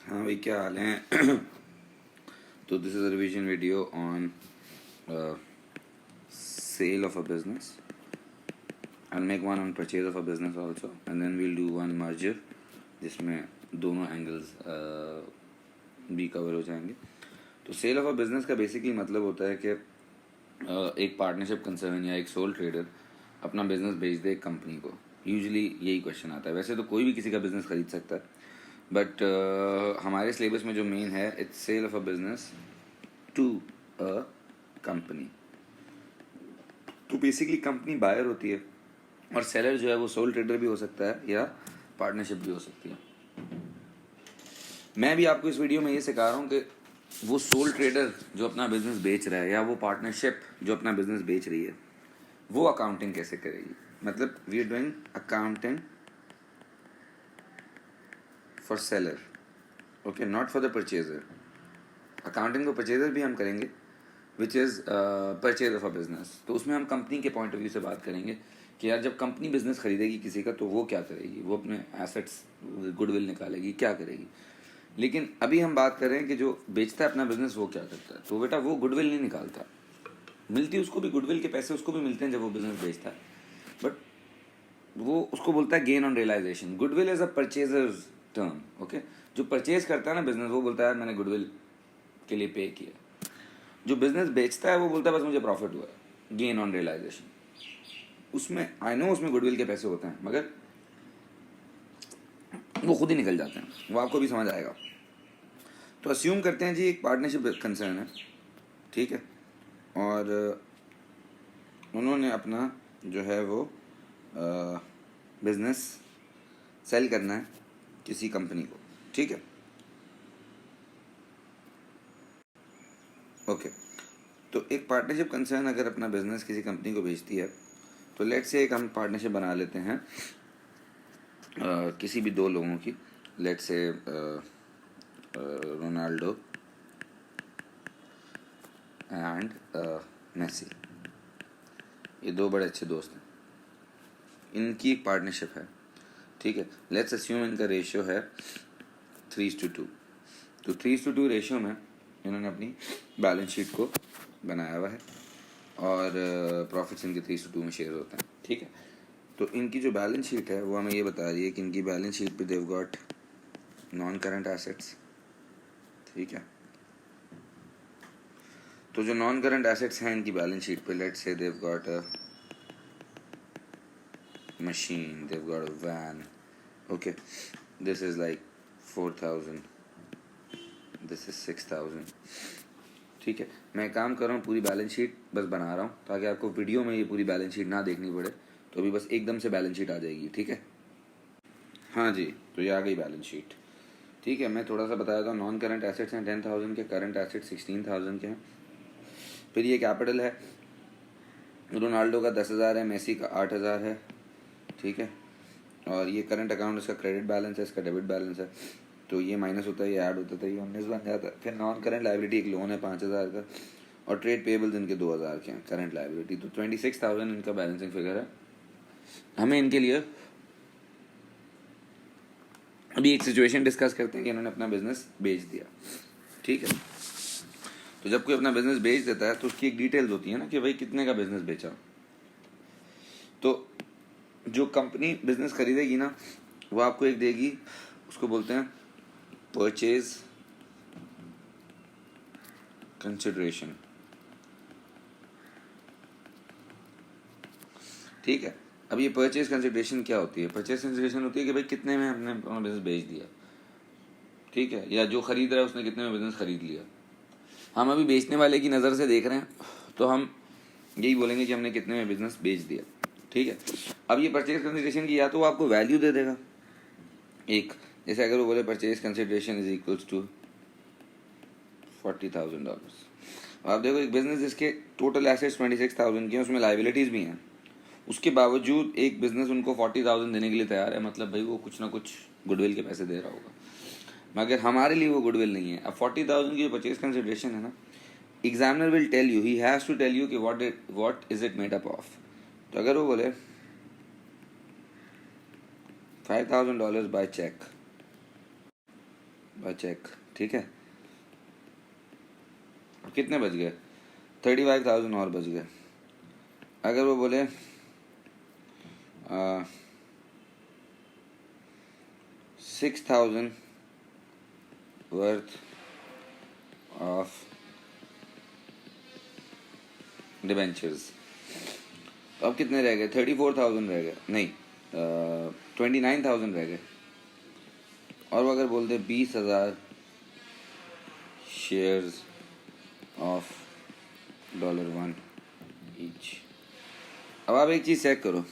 हाँ भाई, क्या हाल है? तो this is a revision video on sale of a business. I'll make one on purchase of a business also, and then we'll do one merger जिसमें दोनों angles भी cover हो जाएंगे. तो सेल ऑफ अ बिज़नेस का basically मतलब होता है कि एक पार्टनरशिप कंसर्न या एक सोल ट्रेडर अपना बिजनेस बेच दे एक कंपनी को. यूजुअली यही क्वेश्चन आता है. वैसे तो कोई भी किसी का बिजनेस खरीद सकता है, बट हमारे सिलेबस में जो मेन है, it's sale of a business to a company. तो बेसिकली कंपनी बायर होती है और सेलर जो है वो सोल ट्रेडर भी हो सकता है या पार्टनरशिप भी हो सकती है. मैं भी आपको इस वीडियो में ये सिखा रहा हूँ कि वो सोल ट्रेडर जो अपना बिजनेस बेच रहा है या वो पार्टनरशिप जो अपना बिजनेस बेच रही है, वो अकाउंटिंग कैसे करेगी. मतलब we are doing accounting for seller, okay, not for the purchaser. Accounting for purchaser भी हम करेंगे, which is purchase of a business. तो उसमें हम कंपनी के पॉइंट ऑफ व्यू से बात करेंगे कि यार जब कंपनी बिजनेस खरीदेगी किसी का तो वो क्या करेगी, वो अपने एसेट्स गुडविल निकालेगी, क्या करेगी. लेकिन अभी हम बात कर रहे हैं कि जो बेचता है अपना बिजनेस वो क्या करता है. तो बेटा वो गुडविल नहीं निकालता. मिलती है उसको भी गुडविल के पैसे, उसको भी मिलते हैं जब वो बिजनेस बेचता है, बट वो उसको बोलता है gain on realisation. Goodwill is a purchaser's term, okay. जो परचेज करता है ना बिजनेस, वो बोलता है मैंने गुडविल के लिए पे किया. जो बिजनेस बेचता है वो बोलता है बस मुझे प्रॉफिट हुआ है, गेन ऑन रियलाइजेशन. उसमें आई नो उसमें गुडविल के पैसे होते हैं, मगर वो खुद ही निकल जाते हैं, वो आपको भी समझ आएगा. तो अस्यूम करते हैं जी एक पार्टनरशिप कंसर्न है, ठीक है, और उन्होंने अपना जो है वो बिजनेस सेल करना है किसी कंपनी को, ठीक है, ओके. तो एक पार्टनरशिप कंसर्न अगर अपना बिजनेस किसी कंपनी को बेचती है, तो लेट्स से एक हम पार्टनरशिप बना लेते हैं किसी भी दो लोगों की. Let's say Ronaldo and Messi. ये दो बड़े अच्छे दोस्त हैं, इनकी एक पार्टनरशिप है, ठीक है. लेट्स अस्यूम इनका रेशियो है 3:2. तो 3:2 रेशियो में इन्होंने अपनी बैलेंस शीट को बनाया हुआ है और प्रॉफिट्स इनके 3:2 में शेयर होते हैं, ठीक है. तो इनकी जो बैलेंस शीट है वो हमें ये बता रही है कि इनकी बैलेंस शीट पे देव गॉट नॉन करंट एसेट्स, ठीक है. तो जो नॉन करंट एसेट्स हैं इनकी बैलेंस शीट पे, let's say Dev got a machine, Dev got a van, okay. This is like 4,000, this is 6,000, ठीक है. मैं काम कर रहा हूँ, पूरी बैलेंस शीट बस बना रहा हूँ ताकि आपको वीडियो में ये पूरी बैलेंस शीट ना देखनी पड़े. तो अभी बस एकदम से बैलेंस शीट आ जाएगी, ठीक है. हाँ जी, तो ये आ गई बैलेंस शीट, ठीक है. मैं थोड़ा सा बताया था. नॉन करंट एसेट्स हैं 10,000 के, करंट एसेट्स 16,000 के हैं. फिर ये कैपिटल है, रोनाल्डो का 10,000 है, मेसी का 8,000 है, ठीक है. और ये करंट अकाउंट इसका क्रेडिट बैलेंस है, इसका डेबिट बैलेंस है. तो ये माइनस होता है, ये ऐड होता है, ये 19 बन जाता है. फिर नॉन करंट लाइबिलिटी एक लोन है 5,000 का, और ट्रेड पेबल्स इनके 2,000 के हैं करंट लाइबिलिटी. तो 26,000 इनका बैलेंसिंग फिगर है. हमें इनके लिए अभी एक सिचुएशन डिस्कस करते हैं कि इन्होंने अपना बिजनेस बेच दिया, ठीक है. तो जब कोई अपना बिजनेस बेच देता है तो उसकी एक डिटेल्स होती है ना कि भाई कितने का बिजनेस बेचा. तो जो कंपनी बिजनेस खरीदेगी ना, वो आपको एक देगी, उसको बोलते हैं परचेज कंसिडरेशन, ठीक है. अब ये परचेज कंसिडरेशन क्या होती है? परचेज कंसिडरेशन होती है कि भाई कितने में हमने अपना बिजनेस बेच दिया, ठीक है, या जो खरीद रहा है उसने कितने में बिजनेस खरीद लिया. हम अभी बेचने वाले की नज़र से देख रहे हैं, तो हम यही बोलेंगे कि हमने कितने में बिजनेस बेच दिया, ठीक है. अब ये परचेज कंसिडरेशन की या तो वो आपको वैल्यू दे देगा एक, जैसे अगर वो बोले purchase consideration is equals to $40,000. आप देखो एक बिजनेस जिसके टोटल एसेट्स 26,000 के हैं, उसमें लाइबिलिटीज़ भी हैं, उसके बावजूद एक बिजनेस उनको 40,000 देने के लिए तैयार है. मतलब भाई वो कुछ ना कुछ गुडविल के पैसे दे रहा होगा, मगर हमारे लिए वो गुडविल नहीं है. अब 40,000 की परचेज कंसिडरेशन है ना, examiner will tell you, he has to tell you कि what is it made up of. तो अगर वो बोले $5,000 बाय चेक, बाय चेक, ठीक है। कितने बच गए? 35,000 और बच गए। अगर वो बोले 6,000 वर्थ ऑफ डिबेंचर्स, तो अब कितने रह गए? 34,000 रह गए, नहीं 29,000 रह गए। और वो अगर बोलते 20,000 शेयर्स ऑफ $1 ईच। अब आप एक चीज़ चेक करो,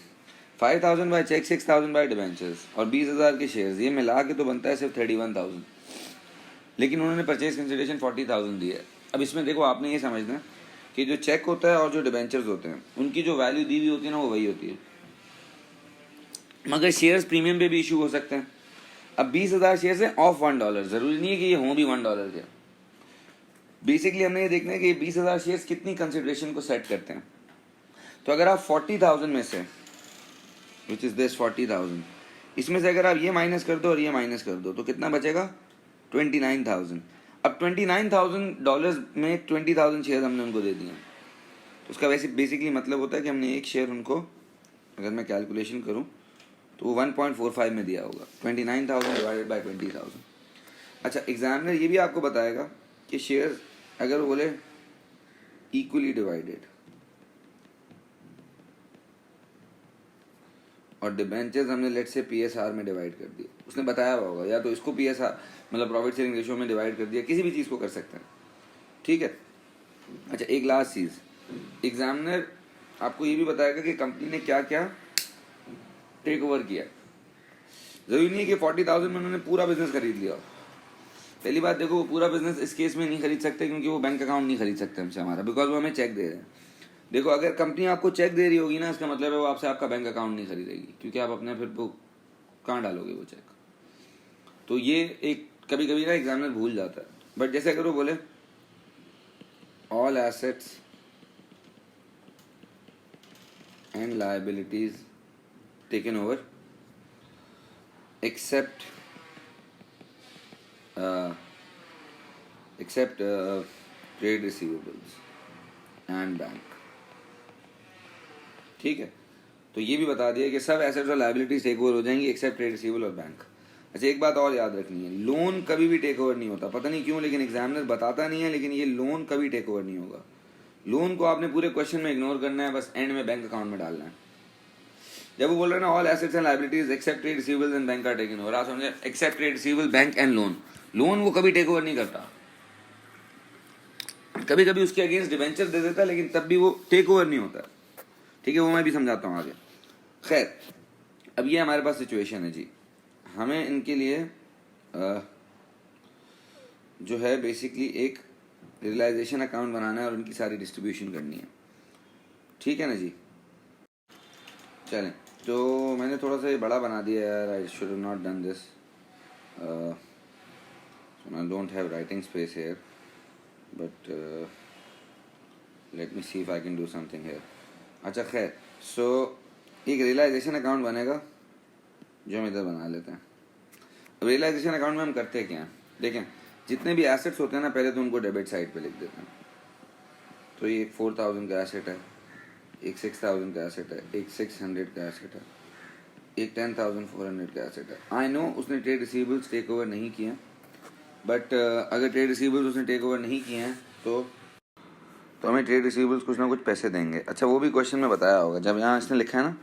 5,000 बाय चेक, 6,000 बाय डिबेंचर्स और 20,000 के शेयर्स, ये मिला के तो बनता है सिर्फ 31,000, लेकिन उन्होंने परचेज कंसिडरेशन 40,000 दी है। अब इसमें देखो, आपने ये समझना कि जो चेक होता है और जो डिबेंचर्स होते हैं उनकी जो वैल्यू दी हुई होती है ना, वो वही होती है, मगर शेयर्स प्रीमियम पे भी इशू हो सकते हैं। अब 20,000 शेयर्स हैं ऑफ $1, जरूरी नहीं है कि ये हों भी $1 के। बेसिकली हमने ये देखना है कि 20,000 शेयर्स कितनी कंसिडरेशन को सेट करते हैं। तो अगर आप 40,000 में से, विच इज दिस 40,000, इसमें से अगर आप ये माइनस कर दो और ये माइनस कर दो तो कितना बचेगा? 29,000। अब $29,000 में 20,000 शेयर हमने उनको दे दिए, तो उसका वैसे बेसिकली मतलब होता है कि हमने एक शेयर उनको, अगर मैं कैलकुलेशन करूं तो वो 1.45 में दिया होगा, 29,000 डिवाइडेड बाई 20,000। अच्छा, एग्जामिनर ये भी आपको बताएगा कि शेयर अगर वो बोले इक्वली डिवाइडेड और डिबेंचर्स हमने लेट से PSR में डिवाइड कर दिया, उसने बताया हुआ होगा, या तो इसको PSR मतलब प्रॉफिट शेयरिंग रेशियो में डिवाइड कर दिया, किसी भी चीज़ को कर सकते हैं, ठीक है। अच्छा, एक लास्ट चीज़, एग्जामिनर आपको ये भी बताएगा कि कंपनी ने क्या क्या टेक ओवर किया। जरूरी नहीं है कि 40,000 में उन्होंने पूरा बिजनेस खरीद लिया। पहली बात देखो, वो पूरा बिजनेस इस केस में नहीं खरीद सकते क्योंकि वो बैंक अकाउंट नहीं खरीद सकते हमसे हमारा, बिकॉज वो हमें चेक दे रहे हैं। देखो, अगर कंपनी आपको चेक दे रही होगी ना, इसका मतलब है वो आपसे आपका बैंक अकाउंट नहीं खरीदेगी, क्योंकि आप अपने फिर वो कहाँ डालोगे वो चेक। तो ये एक कभी कभी ना एग्जामिनर भूल जाता है। बट जैसे अगर वो बोले all assets and liabilities taken over except trade receivables and bank, ठीक है। तो ये भी बता दिया कि सब एसेट्स और लायबिलिटीज टेक ओवर हो जाएंगी एक्सेप्ट ट्रेड रिसीवेबल और बैंक। अच्छा, एक बात और याद रखनी है, लोन कभी भी टेक ओवर नहीं होता, पता नहीं क्यों, लेकिन एग्जामिनर बताता नहीं है, लेकिन ये लोन कभी टेक ओवर नहीं होगा। लोन को आपने पूरे क्वेश्चन में इग्नोर करना है, बस एंड में बैंक अकाउंट में डालना है। जब वो बोल रहे हैं ना all assets and liabilities except trade receivables and bank are taken over, आप समझे except trade receivable, bank and loan, loan वो कभी टेक ओवर नहीं करता। कभी कभी उसके अगेंस्ट डिबेंचर दे देता है, लेकिन तब भी वो टेक ओवर नहीं होता, ठीक है। वो मैं भी समझाता हूँ आगे। खैर, अब ये हमारे पास सिचुएशन है जी, हमें इनके लिए जो है बेसिकली एक रियलाइजेशन अकाउंट बनाना है और उनकी सारी डिस्ट्रीब्यूशन करनी है, ठीक है ना जी। चलें, तो मैंने थोड़ा सा ये बड़ा बना दिया यार, I should have not done this, I don't have writing space here, but let me see if I can do something here. अच्छा खैर, सो एक रियलाइजेशन अकाउंट बनेगा जो हम इधर बना लेते हैं। अब रियलाइजेशन अकाउंट में हम करते क्या हैं, देखें, जितने भी एसेट्स होते हैं ना, पहले तो उनको डेबिट साइड पे लिख देते हैं। तो ये एक 4,000 का एसेट है, एक 6,000 का एसेट है, एक 600 का एसेट है, एक 10,400 का एसेट है। आई नो उसने ट्रेड रिसीवेबल्स टेक ओवर नहीं किए हैं, बट अगर ट्रेड रिसीवेबल्स उसने टेक ओवर नहीं किए हैं तो हमें ट्रेड रिसीवेबल्स कुछ ना कुछ पैसे देंगे। अच्छा, वो भी क्वेश्चन में बताया होगा, जब यहाँ इसने लिखा है ना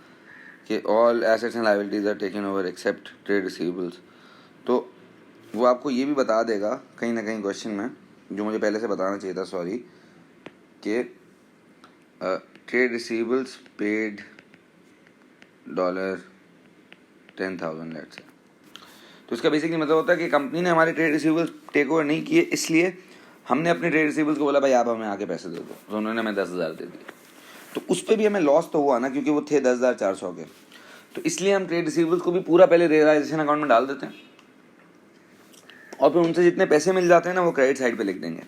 कि all assets and liabilities are taken over except trade receivables, तो वो आपको ये भी बता देगा कहीं ना कहीं क्वेश्चन में, जो मुझे पहले से बताना चाहिए था, सॉरी, कि trade receivables paid $10,000 let's say. तो इसका बेसिकली मतलब होता है कि कंपनी ने हमारे ट्रेड रिसीवेबल्स टेक ओवर नहीं किए, इसलिए हमने अपने ट्रेड रिसीवेबल्स को बोला भाई आप हमें आके पैसे दे दो, तो उन्होंने हमें 10,000 दे दिए। तो उस पर भी हमें लॉस तो हुआ ना, क्योंकि वो थे 10,400 के, तो इसलिए हम ट्रेड रिसीवेबल्स को भी पूरा पहले रियलाइजेशन अकाउंट में डाल देते हैं और फिर उनसे जितने पैसे मिल जाते हैं ना, वो क्रेडिट साइड पे लिख देंगे।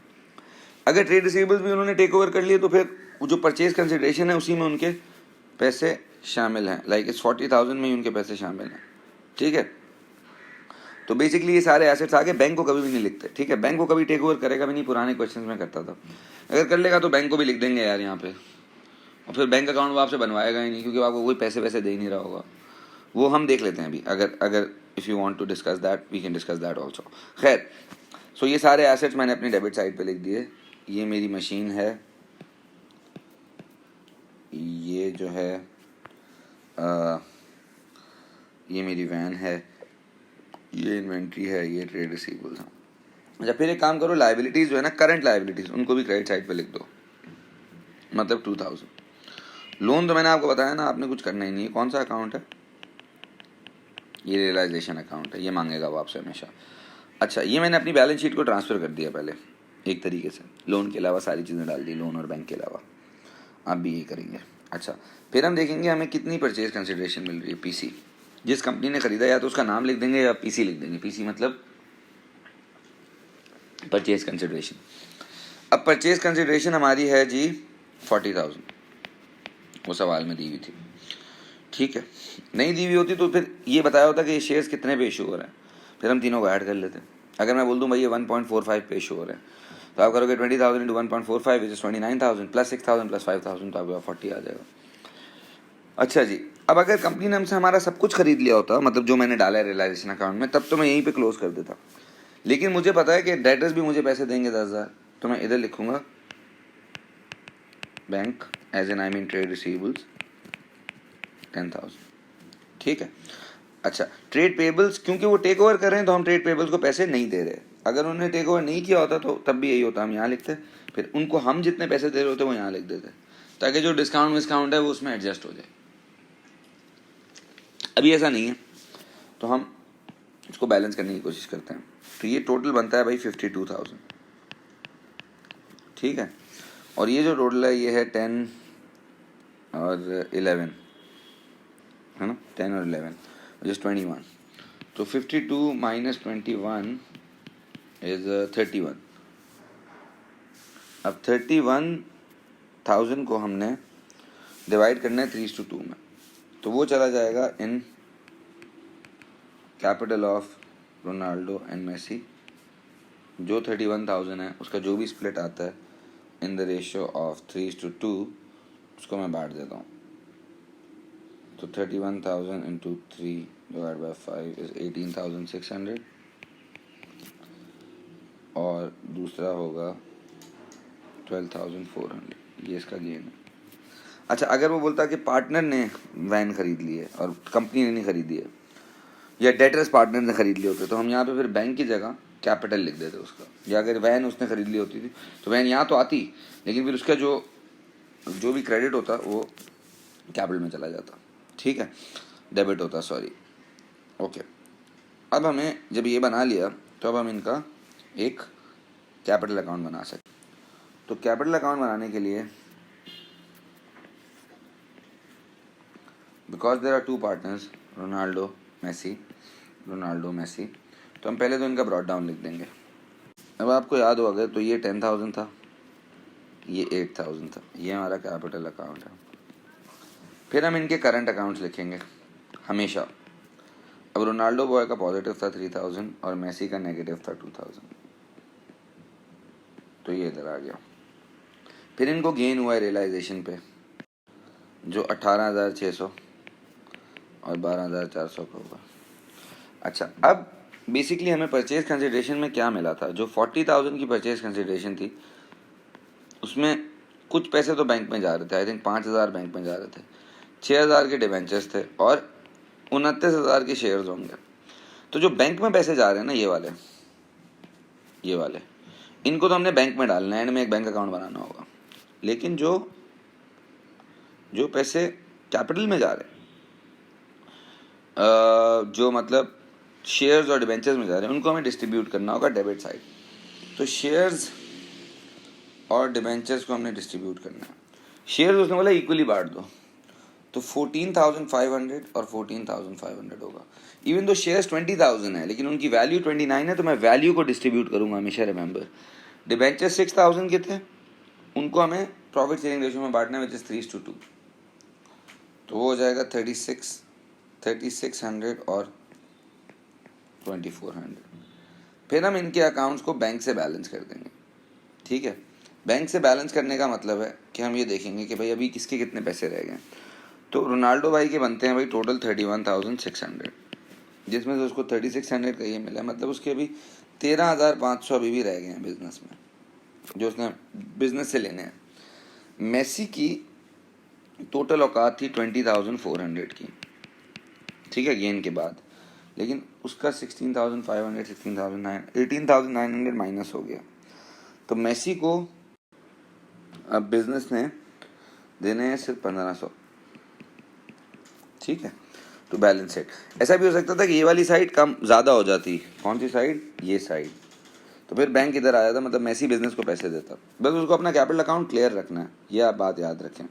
अगर ट्रेड रिसीवेबल्स भी उन्होंने टेक ओवर कर लिए तो फिर जो परचेज कंसिडरेशन है उसी में उनके पैसे शामिल हैं, लाइक इस 40,000 में ही उनके पैसे शामिल हैं, ठीक है। तो बेसिकली ये सारे एसेट्स आगे बैंक को कभी भी नहीं लिखते, ठीक है। बैंक को कभी टेक ओवर करेगा भी नहीं, पुराने क्वेश्चन में करता था। अगर कर लेगा तो बैंक को भी लिख देंगे यार यहाँ पे, और फिर बैंक अकाउंट वो आपसे बनवाएगा ही नहीं, क्योंकि आपको कोई पैसे वैसे दे ही नहीं रहा होगा। वो हम देख लेते हैं अभी, अगर if you want to discuss that we can discuss that also. खैर, सो ये सारे एसेट्स मैंने अपनी डेबिट साइड पे लिख दिए। ये मेरी मशीन है, ये जो है ये मेरी वैन है, ये इन्वेंट्री है, ये ट्रेड रिसीवेबल्स हैं। अच्छा, फिर एक काम करो, लाइबिलिटीज़ जो है ना, करंट लाइबिलिटीज़, उनको भी क्रेडिट साइड पे लिख दो, मतलब 2000। लोन तो मैंने आपको बताया ना, आपने कुछ करना ही नहीं है। कौन सा अकाउंट है? ये रियलाइजेशन अकाउंट है, ये मांगेगा वो आपसे हमेशा। अच्छा, ये मैंने अपनी बैलेंस शीट को ट्रांसफ़र कर दिया पहले एक तरीके से, लोन के अलावा सारी चीज़ें डाल दी, लोन और बैंक के अलावा। आप भी यही करेंगे। अच्छा, फिर हम देखेंगे हमें कितनी परचेज कंसिडरेशन मिल रही है। पीसी, जिस कंपनी ने खरीदा या तो उसका नाम लिख देंगे या पीसी लिख देंगे। पीसी मतलब परचेज कंसिडरेशन। अब परचेज कंसिडरेशन हमारी है जी 40,000, वो सवाल में दी हुई थी, ठीक है। नहीं दी हुई होती तो फिर ये बताया होता कि ये शेयर्स कितने पे इशू हो रहे हैं, फिर हम तीनों को ऐड कर लेते। अगर मैं बोल दूं भाई ये 1.45 पे इशू हो रहे हैं, तो आप करोगे 20,000 into 1.45 which is 29,000 plus 6,000 plus 5,000, तो आपके पास 40 आ जाएगा। अच्छा जी, अब अगर कंपनी ने हमसे हमारा सब कुछ खरीद लिया होता, मतलब जो मैंने डाला है रियलाइजेशन अकाउंट में, तब तो मैं यहीं पे क्लोज कर देता। लेकिन मुझे पता है कि डेटर्स भी मुझे पैसे देंगे 10,000, तो मैं इधर लिखूंगा bank as an I mean trade receivables 10,000, ठीक है। अच्छा, ट्रेड पेबल्स, क्योंकि वो टेक ओवर कर रहे हैं तो हम ट्रेड पेबल्स को पैसे नहीं दे रहे। अगर उन्होंने टेक ओवर नहीं किया होता तो तब भी यही होता, हम यहाँ लिखते, फिर उनको हम जितने पैसे दे रहे होते वो यहाँ लिख देते, ताकि जो डिस्काउंट है वो उसमें एडजस्ट हो जाए। अभी ऐसा नहीं है, तो हम इसको बैलेंस करने की कोशिश करते हैं। तो ये टोटल बनता है भाई 52,000, ठीक है। और ये जो टोटल है ये है 10 और 11, है ना, 10 और 11 जस्ट 21। तो 52 माइनस 21 इज 31। अब 31,000 को हमने डिवाइड करना है 3:2 में, तो वो चला जाएगा in capital of Ronaldo and Messi. जो 31,000 है उसका जो भी स्प्लिट आता है इन द रेशियो ऑफ 3:2, उसको मैं बांट देता हूँ। तो 31,000 इंटू 3 डिवाइड बाई 5 इज 18,600, और दूसरा होगा 12,400, ये इसका गेन है। अच्छा, अगर वो बोलता कि पार्टनर ने वैन खरीद ली है और कंपनी ने नहीं खरीदी है, या डेटर्स पार्टनर ने खरीद लिए होते, तो हम यहाँ पे फिर बैंक की जगह कैपिटल लिख देते उसका। या अगर वैन उसने खरीद ली होती थी तो वैन यहाँ तो आती, लेकिन फिर उसका जो भी क्रेडिट होता वो कैपिटल में चला जाता, ठीक है, डेबिट होता, सॉरी। ओके, अब हमें जब ये बना लिया तो अब हम इनका एक कैपिटल अकाउंट बना सकते। तो कैपिटल अकाउंट बनाने के लिए, because there are two partners Ronaldo Messi, तो हम पहले तो इनका ब्रॉड डाउन लिख देंगे। अब आपको याद हो अगर, तो ये 10,000 था, ये 8,000 था, ये हमारा कैपिटल अकाउंट है। फिर हम इनके करंट अकाउंट्स लिखेंगे हमेशा। अब रोनाल्डो बॉय का पॉजिटिव था 3,000 और मेसी का नेगेटिव था 2,000, तो ये इधर आ गया। फिर इनको गेन हुआ है रियलाइजेशन पे, जो 18,600 और 12,400 का होगा। अच्छा, अब बेसिकली हमें परचेज कंसिडरेशन में क्या मिला था? जो 40,000 की परचेज कंसिडरेशन थी उसमें कुछ पैसे तो बैंक में जा रहे थे, आई थिंक 5,000 बैंक में जा रहे थे, 6,000 के डिवेंचर्स थे और 29,000 के शेयर्स होंगे। तो जो बैंक में पैसे जा रहे हैं ना, ये वाले इनको तो हमने बैंक में डालना है, एंड में एक बैंक अकाउंट बनाना होगा। लेकिन जो पैसे कैपिटल में जा रहे हैं, जो मतलब शेयर्स और डिवेंचर्स में जा रहे हैं, उनको हमें डिस्ट्रीब्यूट करना होगा डेबिट साइड। तो शेयर्स और डिवेंचर्स को हमने डिस्ट्रीब्यूट करना है। शेयर्स उसने बोला इक्वली बांट दो, तो 14,500 और 14,500 होगा। इवन दो शेयर्स 20,000 है लेकिन उनकी वैल्यू 29 है, तो मैं वैल्यू को डिस्ट्रीब्यूट करूंगा हमेशा, रिमेंबर। डिवेंचर्स 6,000 के थे, उनको हमें प्रॉफिट शेयरिंग रेशियो में बांटना है, विच इज 3:2, तो वो हो जाएगा 3,600 और 2400। फिर हम इनके अकाउंट्स को बैंक से बैलेंस कर देंगे, ठीक है। बैंक से बैलेंस करने का मतलब है कि हम ये देखेंगे कि भाई अभी किसके कितने पैसे रह गए। तो रोनाल्डो भाई के बनते हैं भाई टोटल 31,600, जिसमें से उसको 3600 का ये मिला, मतलब उसके अभी 13,500 अभी भी रह गए हैं बिजनेस में, जो उसने बिजनेस से लेने हैं। मेसी की टोटल औकात थी 20,400 की, ठीक है, गेन के बाद, लेकिन उसका 16,500, 18,900 माइनस हो गया। तो मेसी को अब बिजनेस ने देने हैं सिर्फ 1500, ठीक है, टू बैलेंस इट। ऐसा भी हो सकता था कि ये वाली साइड कम ज़्यादा हो जाती। कौन सी साइड? ये साइड। तो फिर बैंक इधर आ जाता, मतलब मेसी बिजनेस को पैसे देता। बस उसको अपना कैपिटल अकाउंट क्लियर रखना है, ये आप बात याद रखें।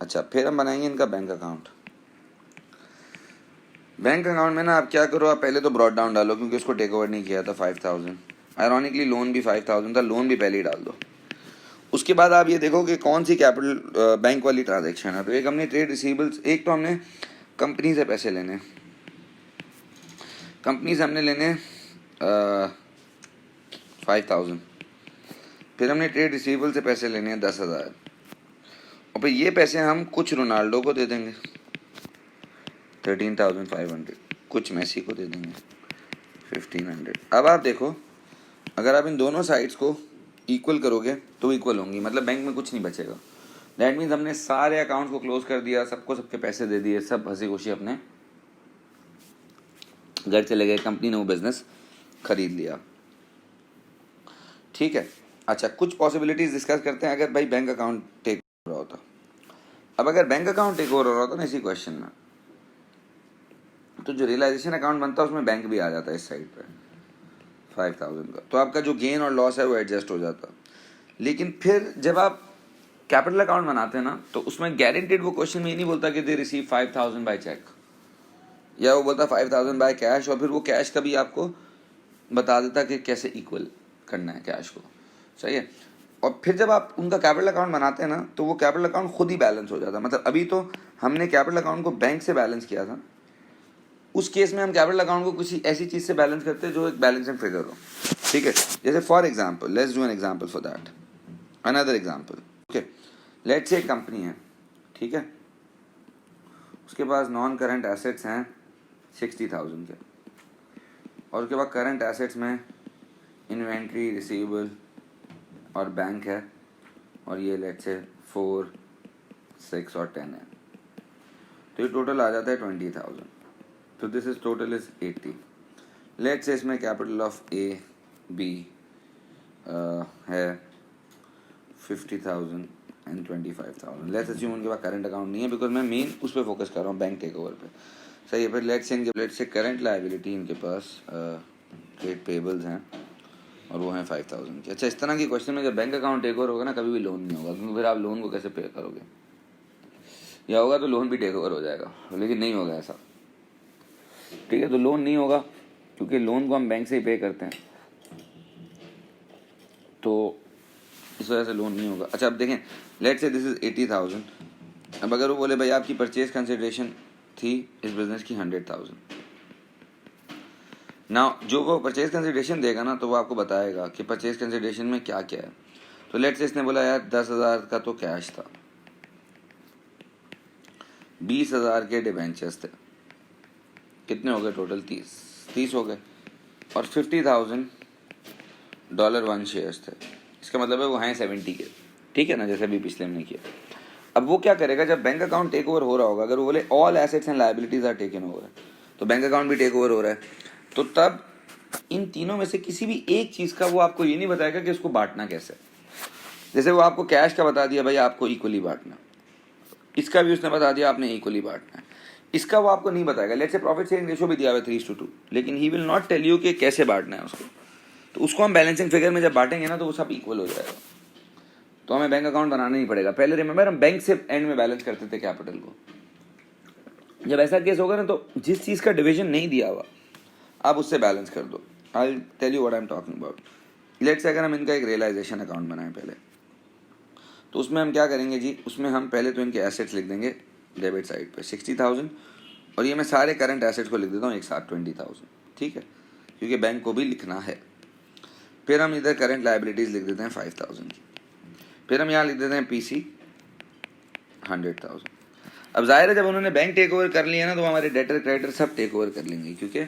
अच्छा, फिर हम बनाएंगे इनका बैंक अकाउंट। बैंक अकाउंट में ना आप क्या करो, आप पहले तो ब्रॉड डाउन डालो, क्योंकि उसको टेक ओवर नहीं किया था 5,000। आयरॉनिकली लोन भी 5,000 था, लोन भी पहले ही डाल दो। उसके बाद आप ये देखो कि कौन सी कैपिटल बैंक वाली ट्रांजेक्शन है। तो एक हमने ट्रेड रिसीवेबल्स, एक तो हमने कंपनी से पैसे लेने, कंपनी से हमने लेने 5,000। फिर हमने ट्रेड रिसीवेबल से पैसे लेने हैं 10,000, और फिर ये पैसे हम कुछ रोनाल्डो को दे देंगे 13,500, कुछ मेसी को दे देंगे 1,500। अब आप देखो, अगर आप इन दोनों साइड्स को इक्वल करोगे तो इक्वल होंगी, मतलब बैंक में कुछ नहीं बचेगा। दैट मीन्स हमने सारे अकाउंट को क्लोज कर दिया, सबको सबके पैसे दे दिए, सब हंसी खुशी अपने घर चले गए, कंपनी ने वो बिजनेस खरीद लिया, ठीक है। अच्छा, कुछ पॉसिबिलिटीज डिस्कस करते हैं अगर भाई बैंक अकाउंट टेक हो रहा होता। अब अगर बैंक अकाउंट टेक ओवर हो रहा होता ना इसी क्वेश्चन में, तो जो रियलाइजेशन अकाउंट बनता है उसमें बैंक भी आ जाता है इस साइड पे 5,000 का, तो आपका जो गेन और लॉस है वो एडजस्ट हो जाता। लेकिन फिर जब आप कैपिटल अकाउंट बनाते हैं ना, तो उसमें गारंटेड वो क्वेश्चन में ये नहीं बोलता कि दे रिसीव 5,000 बाय चेक, या वो बोलता 5,000 बाय कैश, और फिर वो कैश का भी आपको बता देता कि कैसे इक्वल करना है कैश को, सही है। और फिर जब आप उनका कैपिटल अकाउंट बनाते हैं ना, तो वो कैपिटल अकाउंट खुद ही बैलेंस हो जाता है। मतलब अभी तो हमने कैपिटल अकाउंट को बैंक से बैलेंस किया था, उस केस में हम कैपिटल अकाउंट को किसी ऐसी चीज से बैलेंस करते हैं जो एक बैलेंसिंग फिगर हो, ठीक है। जैसे for example, let's do an example for that, another example, okay. Let's say एक कंपनी है, ठीक है, उसके पास नॉन करंट एसेट्स हैं 60,000 के, और उसके बाद करंट एसेट्स में इन्वेंट्री, रिसीवेबल और बैंक है, और ये लेट्स से 4, 6 और 10 है। तो ये टोटल आ जाता है 20,000। तो this is total is 80। Let's say इसमें कैपिटल ऑफ ए बी है 50,000 एंड 25,000। लेट्स अस्यूम उनके पास करंट अकाउंट नहीं है, बिकॉज मैं मेन उस पर फोकस कर रहा हूँ, बैंक टेक ओवर पे, सही है। फिर लेट्स से करंट लायबिलिटी इनके पास ट्रेड पेबल्स हैं, और वो हैं 5,000 की। अच्छा, इस तरह की क्वेश्चन में जब बैंक अकाउंट टेक ओवर होगा ना, कभी भी लोन नहीं होगा, क्योंकि फिर आप लोन को कैसे पे करोगे, या होगा तो लोन भी टेक ओवर हो जाएगा, लेकिन नहीं होगा ऐसा, ठीक है। तो लोन नहीं होगा, क्योंकि लोन को हम बैंक से ही पे करते हैं, तो इस वजह से लोन नहीं होगा। अच्छा, अब देखें, लेट्स से दिस इज 80,000। अब अगर वो बोले भाई आपकी परचेज कंसिडरेशन थी इस बिजनेस की 100,000, ना जो वो परचेज कंसिडरेशन देगा ना, तो वो आपको बताएगा कि परचेज कंसिडरेशन में क्या क्या है। तो लेट्स से इसने बोला यार 10,000 का तो कैश था, 20,000 के डिबेंचर्स थे, कितने हो गए टोटल? 30 हो गए, और $50,000 1 शेयर्स थे। इसका मतलब है वो हैं 70 के, ठीक है ना, जैसे अभी पिछले में किया। अब वो क्या करेगा, जब बैंक अकाउंट टेक ओवर हो रहा होगा, अगर वो बोले all assets and liabilities are taken over, तो बैंक अकाउंट भी टेक ओवर हो रहा है, तो तब इन तीनों में से किसी भी एक चीज का वो आपको ये नहीं बताएगा कि उसको बांटना कैसे। जैसे वो आपको कैश का बता दिया भाई आपको इक्वली बांटना, इसका भी उसने बता दिया आपने इक्वली बांटना है, इसका वो आपको नहीं बताएगा। Let's say profit sharing ratio भी दिया हुआ है 3:2, लेकिन he will not tell you कि कैसे बांटना है उसको। तो उसको हम बैलेंसिंग फिगर में जब बांटेंगे ना, तो वो सब इक्वल हो जाएगा। तो हमें बैंक अकाउंट बनाना नहीं पड़ेगा। पहले रिमेंबर हम बैंक से एंड में बैलेंस करते थे कैपिटल को। जब ऐसा केस होगा ना, तो जिस चीज का डिवीजन नहीं दिया हुआ आप उससे बैलेंस कर दो। I will tell you what I am talking about. Let's say अगर हम इनका एक रियलाइजेशन अकाउंट बनाएं पहले, तो उसमें हम क्या करेंगे जी, उसमें हम पहले तो इनके एसेट्स लिख देंगे डेबिट साइड पे 60,000, और ये मैं सारे करंट एसेट्स को लिख देता हूँ एक साथ 20,000, ठीक है, क्योंकि बैंक को भी लिखना है। फिर हम इधर करंट लाइबिलिटीज़ लिख देते हैं 5000 की। फिर हम यहाँ लिख देते हैं पीसी 100,000। अब जाहिर है जब उन्होंने बैंक टेक ओवर कर लिया ना तो हमारे डेटर क्रेडिटर सब टेक ओवर कर लेंगे, क्योंकि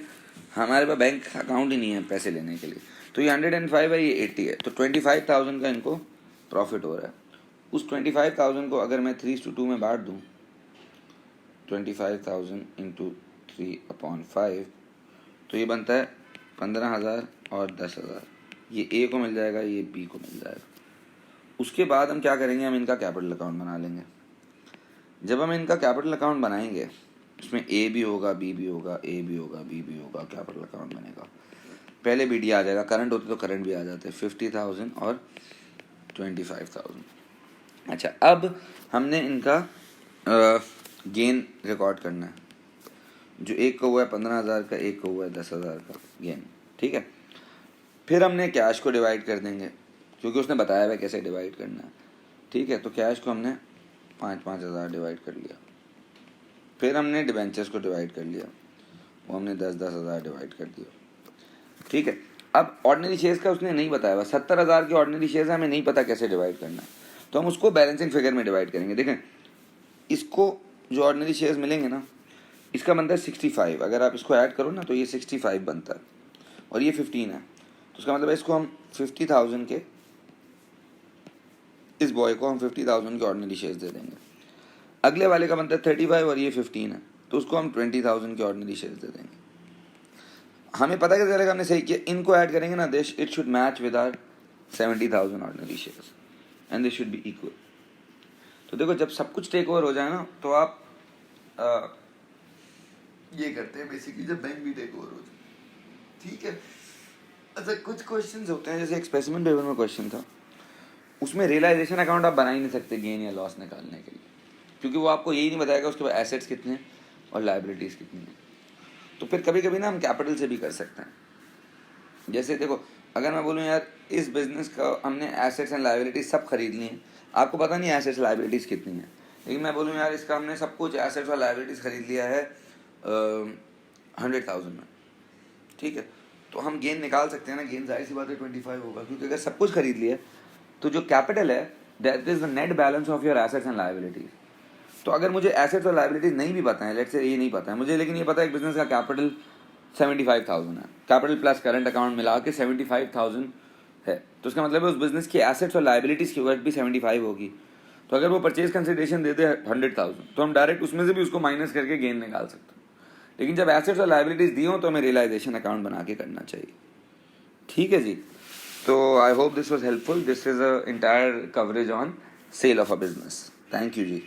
हमारे पास बैंक अकाउंट ही नहीं है पैसे लेने के लिए। तो ये 105 है, ये 80 है, तो 25,000 का इनको प्रॉफिट हो रहा है। उस 25,000 को अगर मैं 3:2 में बांट दूँ, 25,000 इंटू 3/5, तो ये बनता है 15,000 और 10,000। ये ए को मिल जाएगा, ये बी को मिल जाएगा। उसके बाद हम क्या करेंगे, हम इनका कैपिटल अकाउंट बना लेंगे। जब हम इनका कैपिटल अकाउंट बनाएंगे, उसमें ए भी होगा, बी भी होगा, ए भी होगा, बी भी होगा, कैपिटल अकाउंट बनेगा। पहले बी डी आ जाएगा, करंट होते तो करंट भी आ जाते, 50,000 और 25,000। अच्छा, अब हमने इनका गेन रिकॉर्ड करना है। जो एक को हुआ है 15,000 का, एक को हुआ है 10,000 का गेन, ठीक है। फिर हमने कैश को डिवाइड कर देंगे, क्योंकि उसने बताया हुआ कैसे डिवाइड करना है, ठीक है। तो कैश को हमने 5,000 डिवाइड कर लिया। फिर हमने डिबेंचर्स को डिवाइड कर लिया, वो हमने 10,000 डिवाइड कर दिया, ठीक है। अब ऑर्डिनरी शेयर्स का उसने नहीं बताया हुआ, 70,000 के ऑर्डिनरी शेयर्स हमें नहीं पता कैसे डिवाइड करना है, तो हम उसको बैलेंसिंग फिगर में डिवाइड करेंगे। देखें, इसको जो ऑर्डिनरी शेयर्स मिलेंगे ना, इसका बनता है 65। अगर आप इसको ऐड करो ना तो ये 65 बनता है, और ये 15 है, तो उसका मतलब है इसको हम 50,000 के, इस बॉय को हम 50,000 के ऑर्डिनरी शेयर्स दे देंगे। अगले वाले का बनता है 35 और ये 15 है, तो उसको हम 20,000 के ऑर्डिनरी शेयर्स दे देंगे। हमें पता कैसे चलेगा हमने सही किया, इनको ऐड करेंगे ना, this it should match with our 70,000 ordinary shares and this should be equal. तो देखो, जब सब कुछ टेक ओवर हो जाए ना, तो आप ये करते हैं बेसिकली, जब बैंक भी टेक ओवर हो जाए, ठीक है। अच्छा, कुछ क्वेश्चंस होते हैं, जैसे एक स्पेसिमेन पेपर में क्वेश्चन था, उसमें रियलाइजेशन अकाउंट आप बना ही नहीं सकते गेन या लॉस निकालने के लिए, क्योंकि वो आपको यही नहीं बताएगा उसके बाद एसेट्स कितने हैं और लाइबिलिटीज़ कितनी हैं। तो फिर कभी कभी ना हम कैपिटल से भी कर सकते हैं। जैसे देखो, अगर मैं बोलूँ यार इस बिज़नेस का हमने एसेट्स एंड लाइबिलिटीज़ सब खरीद ली हैं, आपको पता नहीं एसेट्स लाइबिलिटीज़ कितनी हैं, लेकिन मैं बोलूँ यार इसका हमने सब कुछ एसेट्स और लाइबिलिटीज़ खरीद लिया है 100,000 में, ठीक है। तो हम गेन निकाल सकते हैं ना, गेन जाहिर सी बात है 25 होगा, क्योंकि अगर सब कुछ खरीद लिया तो जो कैपिटल है that is the net balance of your assets and liabilities. तो अगर मुझे एसेट्स और लाइबिलिटीज नहीं भी पता है, लेट्स से ये नहीं पता है मुझे, लेकिन ये पता है एक बिजनेस का कैपिटल 75,000 है, कैपिटल प्लस करंट अकाउंट मिला के 75,000 है, तो उसका मतलब है उस बिजनेस की एसेट्स और लाइबिलिटीज की वर्थ भी 75 होगी। तो अगर वो परचेज कंसिडरेशन देते हैं 100,000, तो हम डायरेक्ट उसमें से भी उसको माइनस करके गेन निकाल सकते हैं। लेकिन जब एसेट्स और लाइबिलिटीज दी हो तो हमें रियलाइजेशन अकाउंट बना के करना चाहिए, ठीक है जी। So I hope this was helpful. This is a entire coverage on sale of a business. Thank you, ji.